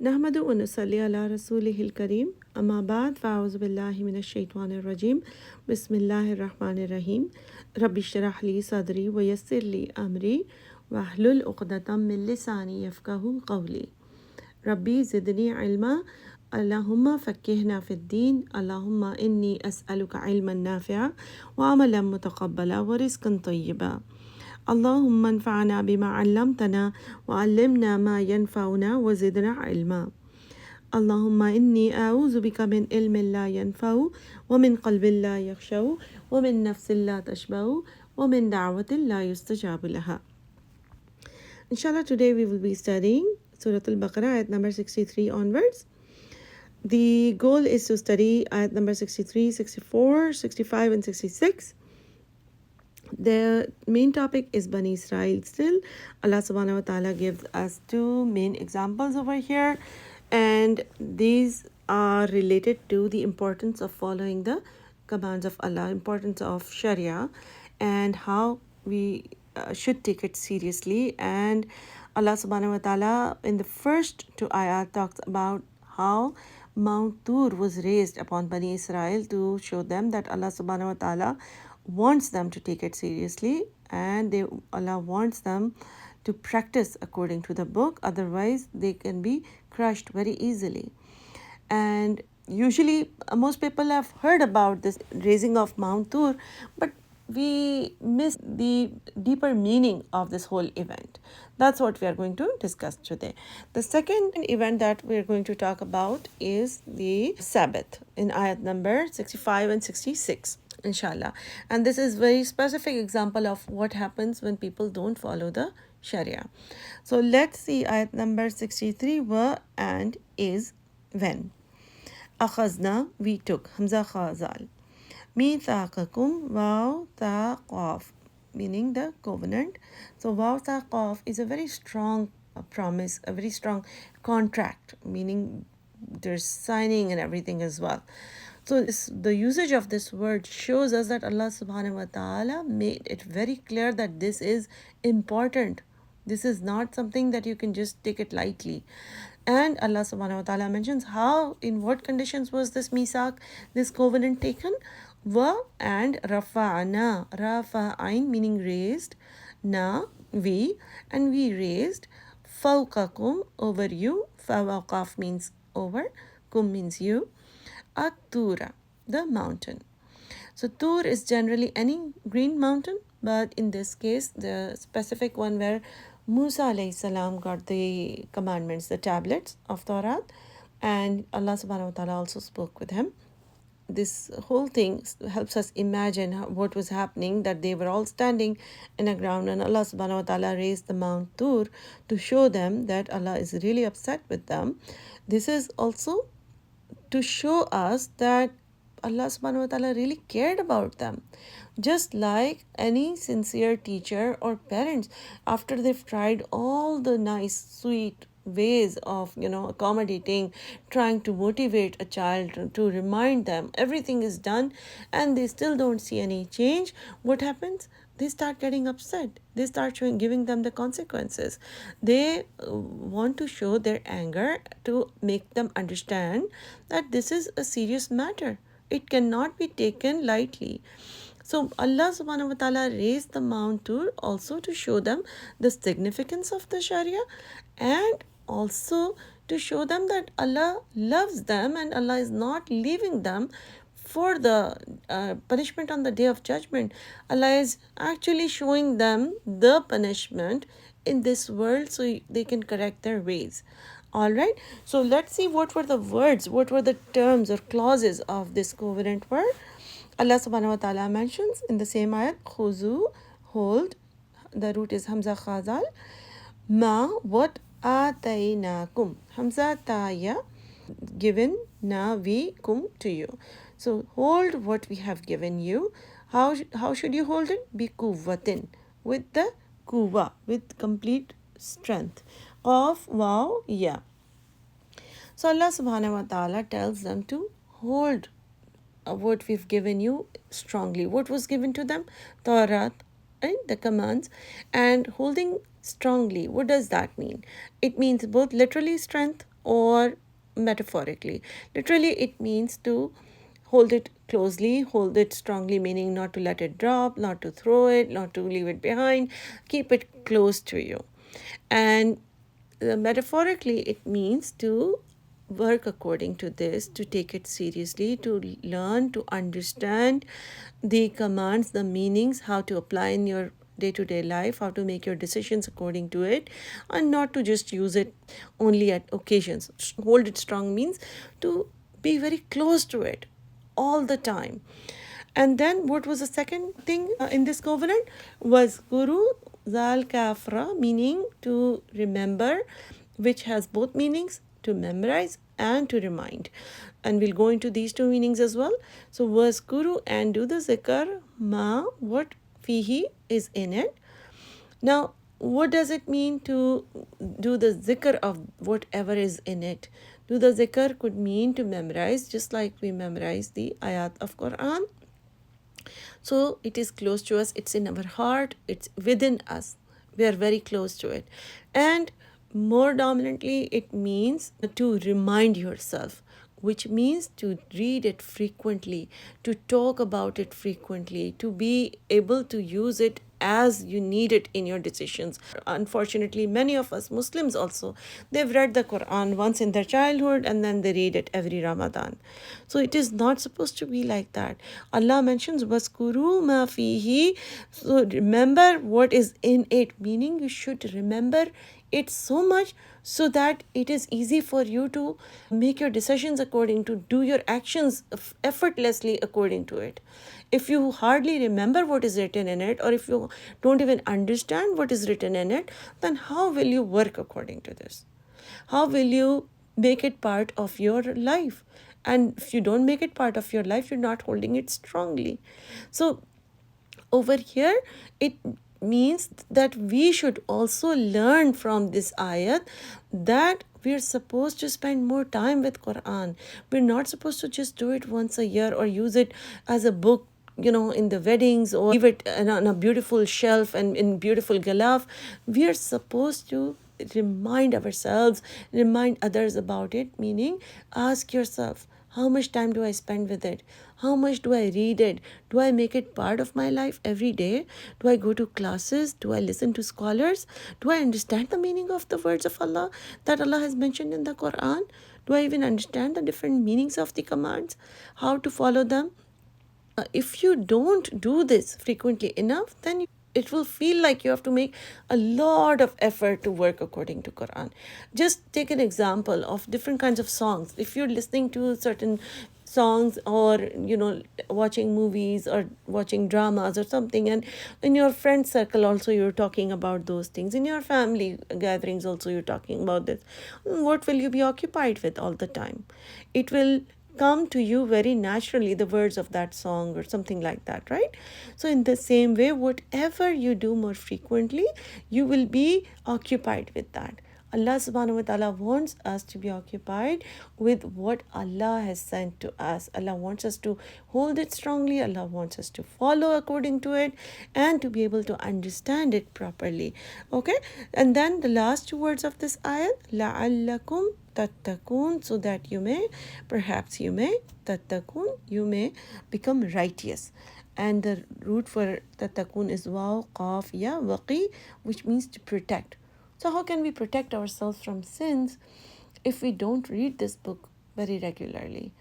नहमदु व नुसल्ली अला रसूलिहिल करीम अम्मा बाद फ़अऊज़ु बिल्लाहि मिनश शैतानिर रजीम बिस्मिल्लाहिर रहमानिर रहीम रब्बि इश्रह ली सदरी व यस्सिर ली अमरी वहलुल उक़दतम मिन लिसानी यफ़क़हू क़ौली रब्बी ज़िदनी इल्मा अल्लाहुम्मा फ़क़्क़िहना फ़िद्दीन अल्लाहुम्मा इन्नी अस्अलुका इल्मन नाफ़िअ व अमलन मुतक़ब्बला व रिज़्क़न तय्यिबा اللهم انفعنا بما علمتنا وعلمنا ما ينفعنا وزدنا علما اللهم إني أعوذ بك من علم لا ينفع ومن قلب لا يخشع ومن نفس لا تشبع ومن دعوة لا يستجاب لها. Inshallah, today we will be studying Surah Al-Baqarah ayat number 63 onwards. The goal is to study ayat number 63, 64, 65 and 66. The main topic is Bani Israel still. Allah subhanahu wa ta'ala gives us two main examples over here, and these are related to the importance of following the commands of Allah, importance of Sharia, and how we should take it seriously. And Allah subhanahu wa ta'ala in the first two ayat talks about how Mount Toor was raised upon Bani Israel to show them that Allah subhanahu wa ta'ala wants them to take it seriously, and Allah wants them to practice according to the book, otherwise they can be crushed very easily. And usually most people have heard about this raising of Mount Toor, but we miss the deeper meaning of this whole event. That's what we are going to discuss today. The second event that we are going to talk about is the Sabbath in ayat number 65 and 66. Inshallah. And this is very specific example of what happens when people don't follow the Sharia. So let's see ayat number 63 were and is when. Akhazna, we took, Hamza Khazal. Mithaqakum, waw ta qaf, meaning the covenant. So waw ta qaf is a very strong promise, a very strong contract, meaning there's signing and everything as well. So the usage of this word shows us that Allah subhanahu wa ta'ala made it very clear that this is important. This is not something that you can just take it lightly. And Allah subhanahu wa ta'ala mentions how, in what conditions was this misaq, this covenant taken? Wa and rafa'ana, rafa'ain meaning raised, na we, and we raised, fawqakum over you, fawqaf means over, kum means you, at-tura, the mountain. So Tur is generally any green mountain, but in this case, the specific one where Musa alayhi salam got the commandments, the tablets of Torah, and Allah subhanahu wa ta'ala also spoke with him. This whole thing helps us imagine what was happening, that they were all standing in a ground and Allah subhanahu wa ta'ala raised the Mount Tur to show them that Allah is really upset with them. This is also to show us that Allah subhanahu wa ta'ala really cared about them. Just like any sincere teacher or parents, after they've tried all the nice, sweet ways of accommodating, trying to motivate a child, to remind them everything is done, and they still don't see any change, what happens? They start getting upset. They start giving them the consequences. They want to show their anger to make them understand that this is a serious matter. It cannot be taken lightly. So Allah subhanahu wa ta'ala raised the Mount Tur also to show them the significance of the Sharia, and also to show them that Allah loves them and Allah is not leaving them for the punishment on the Day of Judgment. Allah is actually showing them the punishment in this world so they can correct their ways. All right, so let's see what were the words, what were the terms or clauses of this covenant word. Allah subhanahu wa ta'ala mentions in the same ayat, khuzu, hold, the root is Hamza Khazal, ma, what, atainakum, Hamza Taya, given, na, we, kum, to you. So hold what we have given you. How should you hold it? Bi kuwatin, with the kuwa, with complete strength. Of wow, yeah. So Allah subhanahu wa ta'ala tells them to hold what we've given you strongly. What was given to them? Torah, and the commands, and holding strongly. What does that mean? It means both literally strength or metaphorically. Literally, it means to hold it closely, hold it strongly, meaning not to let it drop, not to throw it, not to leave it behind, keep it close to you. And metaphorically, it means to work according to this, to take it seriously, to learn, to understand the commands, the meanings, how to apply in your day-to-day life, how to make your decisions according to it, and not to just use it only at occasions. Hold it strong means to be very close to it all the time. And then what was the second thing in this covenant was Guru Zal Kafra, meaning to remember, which has both meanings, to memorize and to remind. And we'll go into these two meanings as well. So was Guru and do the zikr ma, what fihi is in it. Now, what does it mean to do the zikr of whatever is in it? Do the zikr could mean to memorize, just like we memorize the ayat of Quran. So it is close to us, it's in our heart, it's within us. We are very close to it. And more dominantly, it means to remind yourself, which means to read it frequently, to talk about it frequently, to be able to use it as you need it in your decisions. Unfortunately, many of us Muslims also, they've read the Quran once in their childhood and then they read it every Ramadan. So it is not supposed to be like that. Allah mentions waskuru ma fihi, so remember what is in it, meaning you should remember it so much so that it is easy for you to make your decisions according to, do your actions effortlessly according to it. If you hardly remember what is written in it, or if you don't even understand what is written in it, then how will you work according to this? How will you make it part of your life? And if you don't make it part of your life, you're not holding it strongly. So over here, it means that we should also learn from this ayat that we're supposed to spend more time with Quran. We're not supposed to just do it once a year or use it as a book, in the weddings, or leave it on a beautiful shelf and in beautiful galaf. We are supposed to remind ourselves, remind others about it, meaning ask yourself, how much time do I spend with it? How much do I read it? Do I make it part of my life every day? Do I go to classes? Do I listen to scholars? Do I understand the meaning of the words of Allah that Allah has mentioned in the Quran? Do I even understand the different meanings of the commands? How to follow them? If you don't do this frequently enough, then it will feel like you have to make a lot of effort to work according to Quran. Just take an example of different kinds of songs. If you're listening to certain songs, or watching movies or watching dramas or something, and in your friend circle also you're talking about those things, in your family gatherings also you're talking about this, what will you be occupied with all the time? It will come to you very naturally, the words of that song or something like that, right? So in the same way, whatever you do more frequently, you will be occupied with that. Allah subhanahu wa ta'ala wants us to be occupied with what Allah has sent to us. Allah wants us to hold it strongly. Allah wants us to follow according to it and to be able to understand it properly. Okay? And then the last two words of this ayat, لَعَلَّكُمْ tattaqun, so that you may, perhaps you may, tattaqun, you may become righteous. And the root for tattaqun is waw, qaf, ya, waqi, which means to protect. So how can we protect ourselves from sins if we don't read this book very regularly?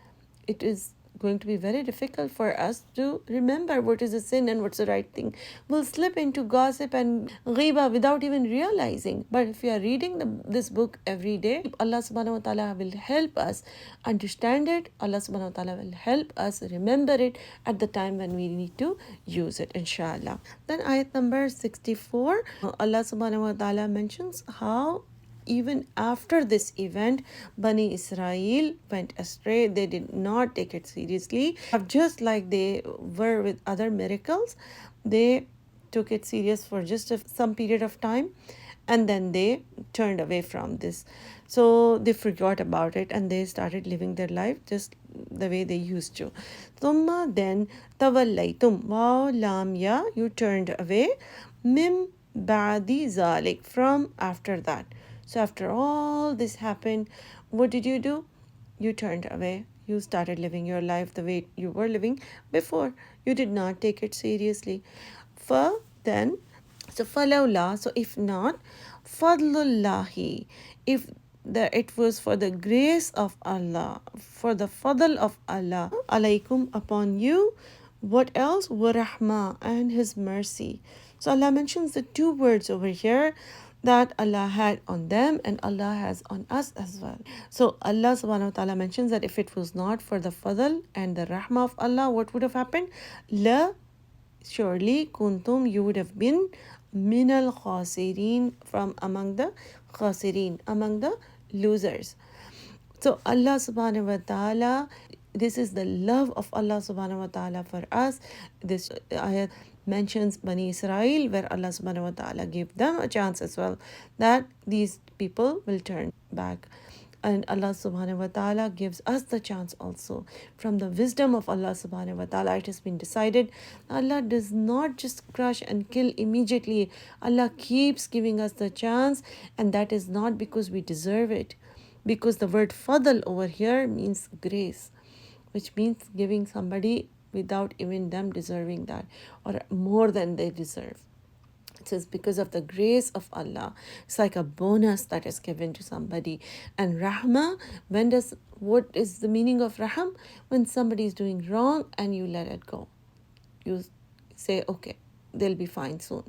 It is going to be very difficult for us to remember what is a sin and what's the right thing. We'll slip into gossip and ghiba without even realizing. But if we are reading this book every day, Allah subhanahu wa ta'ala will help us understand it. Allah subhanahu wa ta'ala will help us remember it at the time when we need to use it, inshallah. Then ayat number 64, Allah subhanahu wa ta'ala mentions how even after this event, Bani Israel went astray. They did not take it seriously. Just like they were with other miracles, they took it serious for just some period of time, and then they turned away from this. So they forgot about it and they started living their life just the way they used to. Thumma, then, tawallaytum, wow, lam, ya, you turned away, mim ba'di zalik, from after that. So after all this happened, what did you do? You turned away. You started living your life the way you were living before. You did not take it seriously. For then, so falawla, so if not, fadlullahi, if it was for the grace of Allah, for the fadl of Allah, alaykum, upon you, what else? Wa rahma, and His mercy. So Allah mentions the two words over here that Allah had on them and Allah has on us as well. So Allah subhanahu wa ta'ala mentions that if it was not for the fadl and the rahmah of Allah, what would have happened? La, surely kuntum, you would have been minal khasirin, from among the khasirin, among the losers. So Allah subhanahu wa ta'ala, this is the love of Allah subhanahu wa ta'ala for us. This ayat mentions Bani Israel, where Allah subhanahu wa ta'ala gave them a chance as well, that these people will turn back. And Allah subhanahu wa ta'ala gives us the chance also. From the wisdom of Allah subhanahu wa ta'ala, it has been decided, Allah does not just crush and kill immediately. Allah keeps giving us the chance, and that is not because we deserve it. Because the word fadl over here means grace, which means giving somebody without even them deserving that, or more than they deserve. It says because of the grace of Allah. It's like a bonus that is given to somebody. And rahmah, what is the meaning of rahm? When somebody is doing wrong and you let it go. You say, okay, they'll be fine soon.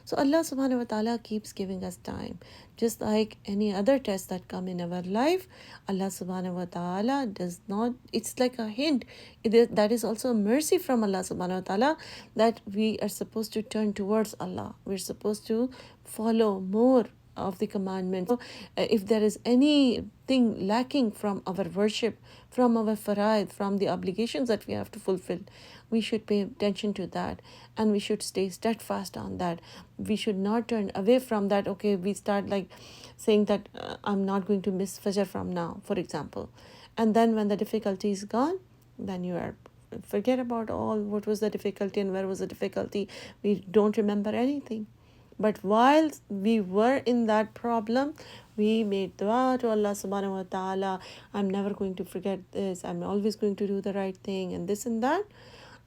So Allah subhanahu wa ta'ala keeps giving us time. Just like any other tests that come in our life, Allah subhanahu wa ta'ala does not, it's like a hint. That is also a mercy from Allah subhanahu wa ta'ala, that we are supposed to turn towards Allah. We're supposed to follow more of the commandments. So, if there is anything lacking from our worship, from our faraid, from the obligations that we have to fulfill, we should pay attention to that, and we should stay steadfast on that. We should not turn away from that. Okay, we start like saying that I'm not going to miss Fajr from now, for example. And then when the difficulty is gone, then you are forget about all what was the difficulty and where was the difficulty. We don't remember anything. But while we were in that problem, we made dua to Allah subhanahu wa ta'ala. I'm never going to forget this. I'm always going to do the right thing, and this and that.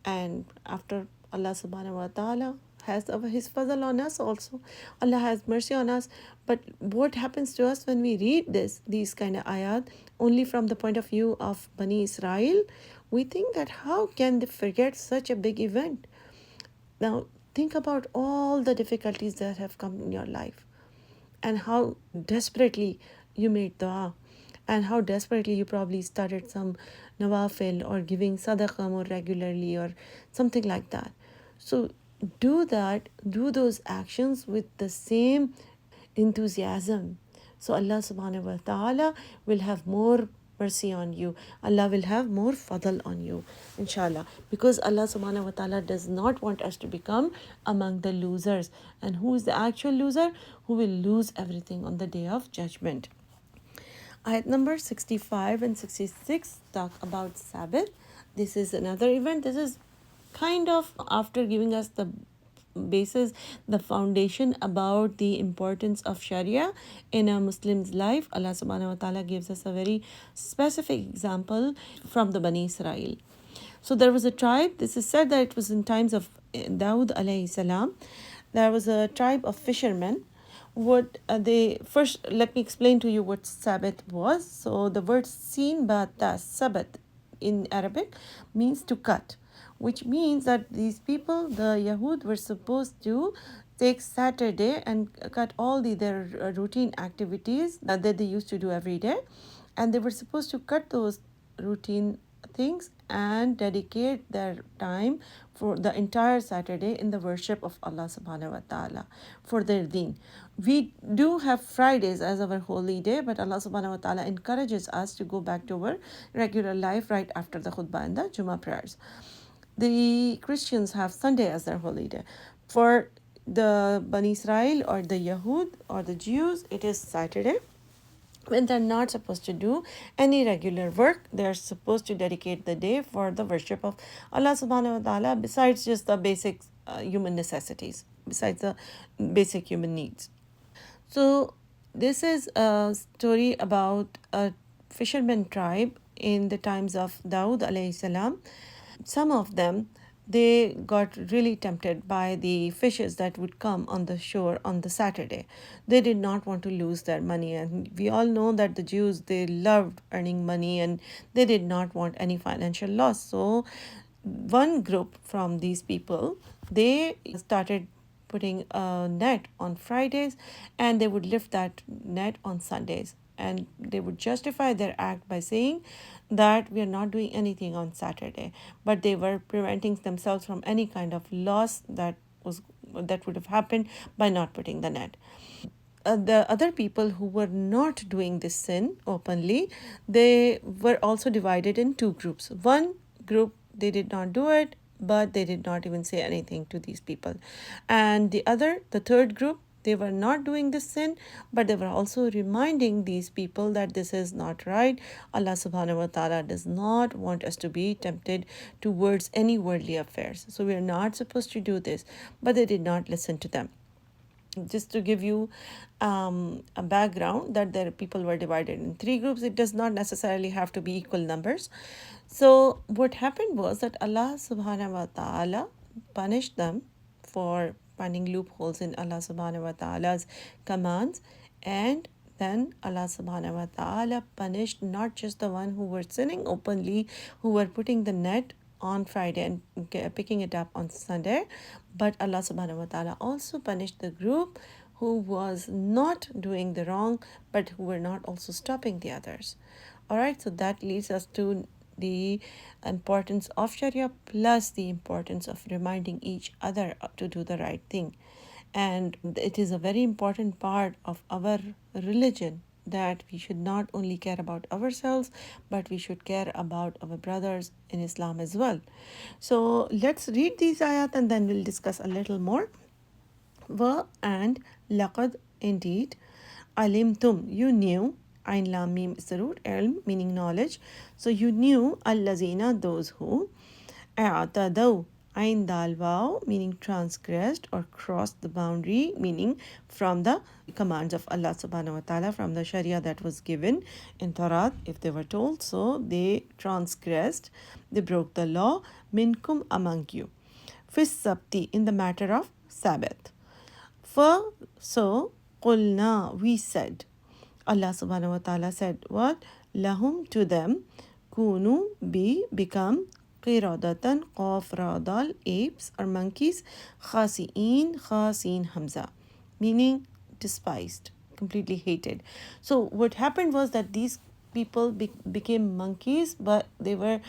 And after, Allah subhanahu wa ta'ala has His fazl on us also. Allah has mercy on us. But what happens to us when we read these kind of ayat only from the point of view of Bani Israel? We think that how can they forget such a big event? Now, think about all the difficulties that have come in your life, and how desperately you made dua, and how desperately you probably started some nawafil or giving sadaqah more regularly or something like that. So do those actions with the same enthusiasm. So Allah subhanahu wa ta'ala will have more mercy on you. Allah will have more fadl on you, inshallah. Because Allah subhanahu wa ta'ala does not want us to become among the losers. And who is the actual loser? Who will lose everything on the day of judgment. Ayat number 65 and 66 talk about Sabbath. This is another event. This is kind of after giving us the basis, the foundation about the importance of Sharia in a Muslim's life. Allah subhanahu wa ta'ala gives us a very specific example from the Bani Israel. So there was a tribe, this is said that it was in times of Dawood alayhi salam. There was a tribe of fishermen. What they first, let me explain to you what Sabbath was. So the word sin bata sabbath in Arabic means to cut, which means that these people, the Yahud, were supposed to take Saturday and cut all their routine activities that they used to do every day, and they were supposed to cut those routine things and dedicate their time for the entire Saturday in the worship of Allah subhanahu wa ta'ala for their deen. We do have Fridays as our holy day, but Allah subhanahu wa ta'ala encourages us to go back to our regular life right after the khutbah and the Jummah prayers. The Christians have Sunday as their holy day. For the Bani Israel or the Yahud or the Jews, it is Saturday, when they're not supposed to do any regular work. They're supposed to dedicate the day for the worship of Allah subhanahu wa ta'ala, besides just the basic human necessities, besides the basic human needs. So This is a story about a fisherman tribe in the times of Dawood alayhi salam. Some of them, they got really tempted by the fishes that would come on the shore on the Saturday. They did not want to lose their money, and we all know that the Jews, they loved earning money and they did not want any financial loss. So one group from these people, they started putting a net on Fridays, and they would lift that net on Sundays, and they would justify their act by saying that we are not doing anything on Saturday, but they were preventing themselves from any kind of loss that would have happened by not putting the net. The other people who were not doing this sin openly, they were also divided in two groups. One group, they did not do it, but they did not even say anything to these people. And the third group, they were not doing this sin, but they were also reminding these people that this is not right. Allah subhanahu wa ta'ala does not want us to be tempted towards any worldly affairs. So we are not supposed to do this, but they did not listen to them. Just to give you a background, that there people were divided in three groups. It does not necessarily have to be equal numbers. So what happened was that Allah subhanahu wa ta'ala punished them for finding loopholes in Allah subhanahu wa ta'ala's commands, and then Allah subhanahu wa ta'ala punished not just the one who were sinning openly, who were putting the net on Friday and picking it up on Sunday, but Allah subhanahu wa ta'ala also punished the group who was not doing the wrong, but who were not also stopping the others. All right, so that leads us to the importance of Sharia, plus the importance of reminding each other to do the right thing. And it is a very important part of our religion that we should not only care about ourselves, but we should care about our brothers in Islam as well. So let's read these ayat and then we'll discuss a little more. Wa and laqad, indeed, alimtum, you knew. Ain lam mim is the root, ilm meaning knowledge. So you knew allazina, those who, a'tadaw, ain dal waw meaning transgressed or crossed the boundary, meaning from the commands of Allah subhanahu wa ta'ala, from the sharia that was given in Torah, if they were told. So they transgressed, they broke the law, minkum, among you, fis sabti, in the matter of Sabbath. So qulna, we said, Allah subhanahu wa ta'ala said what? Lahum, to them, kunu, become, qiradatan, qaf radal, apes or monkeys, khasiin hamza, meaning despised, completely hated. So what happened was that these people became monkeys, but they were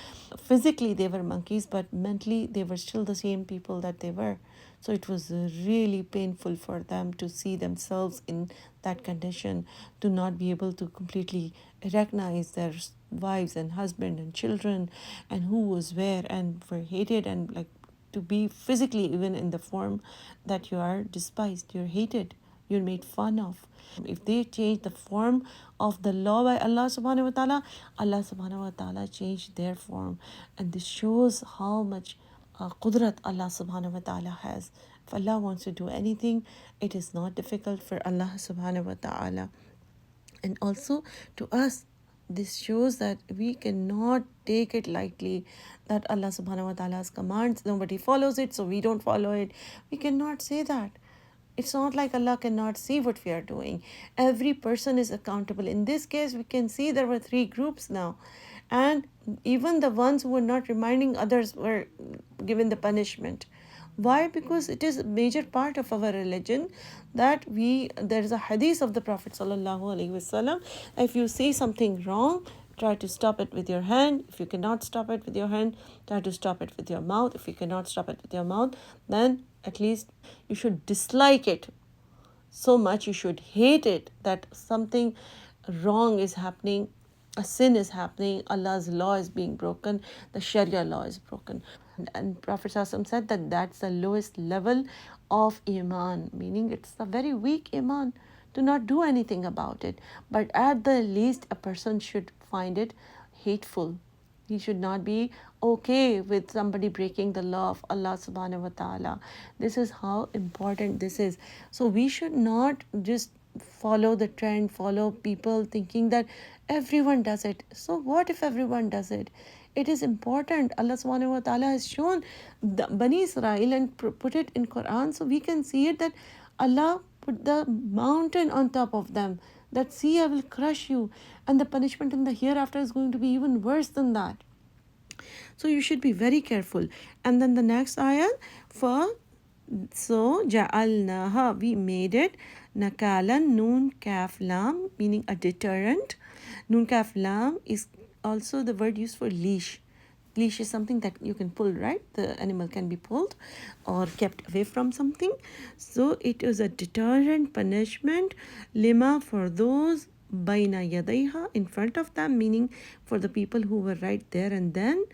physically they were monkeys, but mentally they were still the same people that they were. So it was really painful for them to see themselves in that condition, to not be able to completely recognize their wives and husband and children and who was where, and were hated, and like to be physically even in the form that you are despised, you're hated, you're made fun of. If they change the form of the law by Allah subhanahu wa ta'ala, Allah subhanahu wa ta'ala changed their form. And this shows how much qudrat Allah subhanahu wa ta'ala has. If Allah wants to do anything, it is not difficult for Allah subhanahu wa ta'ala. And also to us, this shows that we cannot take it lightly, that Allah subhanahu wa ta'ala's commands, nobody follows it, so we don't follow it. We cannot say that. It's not like Allah cannot see what we are doing. Every person is accountable. In this case, we can see there were three groups now. And even the ones who were not reminding others were given the punishment. Why? Because it is a major part of our religion that there is a hadith of the Prophet sallallahu alaihi wasallam. If you see something wrong, try to stop it with your hand. If you cannot stop it with your hand, try to stop it with your mouth. If you cannot stop it with your mouth, then at least you should dislike it so much, you should hate it, that something wrong is happening, a sin is happening, Allah's law is being broken, the Sharia law is broken. And Prophet ﷺ said that that's the lowest level of Iman, meaning it's a very weak Iman to not do anything about it. But at the least, a person should find it hateful. He should not be okay with somebody breaking the law of Allah subhanahu wa ta'ala. This is how important this is. So we should not just follow the trend, follow people thinking that everyone does it. So what if everyone does it? It is important. Allah subhanahu wa ta'ala has shown the Bani Israel and put it in Quran, so we can see it that Allah put the mountain on top of them, that see, I will crush you, and the punishment in the hereafter is going to be even worse than that. So you should be very careful. And then the next ayah, for so ja'alnaha, we made it, nakalan, noon kaf lam, meaning a deterrent. Noon kaf lam is also the word used for leash. Leash is something that you can pull, right? The animal can be pulled or kept away from something. So it is a deterrent punishment, lima, for those, baina yadaiha, in front of them, meaning for the people who were right there and then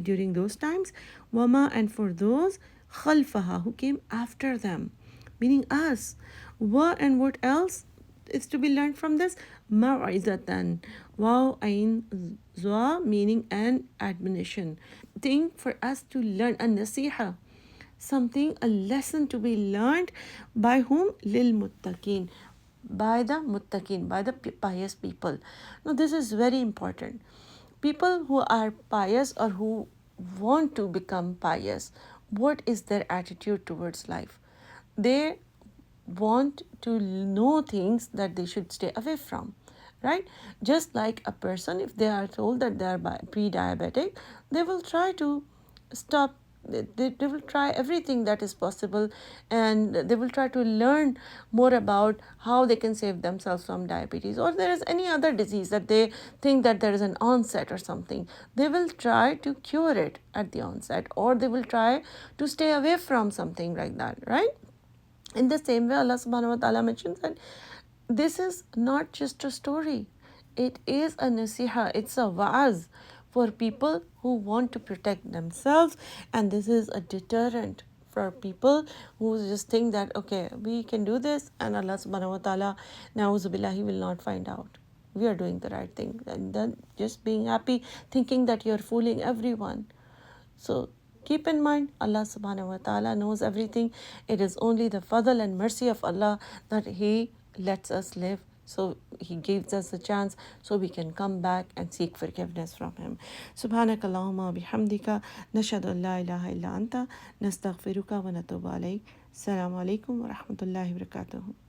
during those times, wama, and for those, khalfaha, who came after them, meaning us. Wa, and what else is to be learned from this? Ma'izatan, wow, ain zwa, meaning an admonition, thing for us to learn, a nasiha, something, a lesson to be learned by whom? Lil muttaqin, by the muttaqin, by the pious people. Now this is very important. People who are pious or who want to become pious, what is their attitude towards life? They want to know things that they should stay away from, right? Just like a person, if they are told that they are pre-diabetic, they will try to stop. They will try everything that is possible, and they will try to learn more about how they can save themselves from diabetes, or there is any other disease that they think that there is an onset or something. They will try to cure it at the onset, or they will try to stay away from something like that, right? In the same way, Allah subhanahu wa ta'ala mentions that this is not just a story. It is a nasiha, it's a wa'az for people who want to protect themselves, and this is a deterrent for people who just think that, okay, we can do this, and Allah subhanahu wa ta'ala, na'uzubillah, He will not find out. We are doing the right thing, and then just being happy, thinking that you're fooling everyone. So keep in mind, Allah subhanahu wa ta'ala knows everything. It is only the fadl and mercy of Allah that He lets us live. So He gives us a chance so we can come back and seek forgiveness from Him. Subhanak Allahumma bihamdika, nashhadu an la ilaha illa anta, nastaghfiruka wa natubu alayk. Assalamu alaikum wa rahmatullahi wa barakatuh.